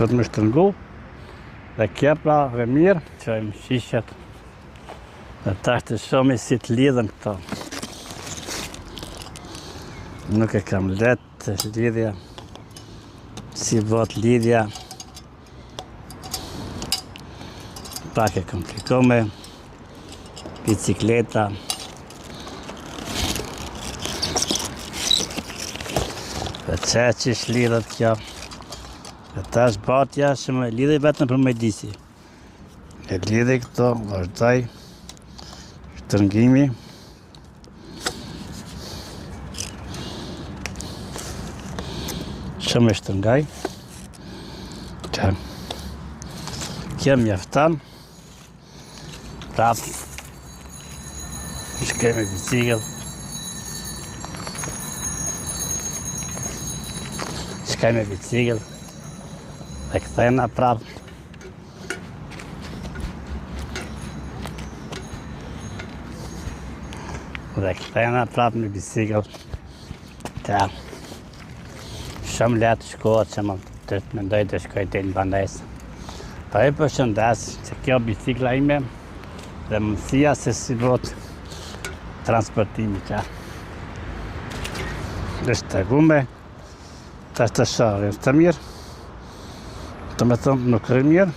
për të më shtërngu. Dhe kjo pra dhe mirë, qojmë shishet. Dhe tash të shomi si të lidhen këto. Nuk e kam letë lidhja. Si vot lidhja. Pak e komplikome. Bicikleta. Dhe qeqish lidhet kjo. Dhe tash batja që me lidhe vetëm për me disi. E lidhe këto, vazhdoj. Shtërngimi. Shumë e shtërngaj. Kjo mjaftan. Prap. Shkej me bicikl. Shkej me bicikl. Dhe këthejna prap. Dhe këthejna prap me bicikl. Ta. Shumë letë shkohet që më të mendoj të shkoj të në bandes. Pa e përshëndes që kjo bicikla ime dhe mundësia se si vot transportimi që. Është të gume, të është të shërë, është të mirë. Të me thëmë nuk rrë mirë.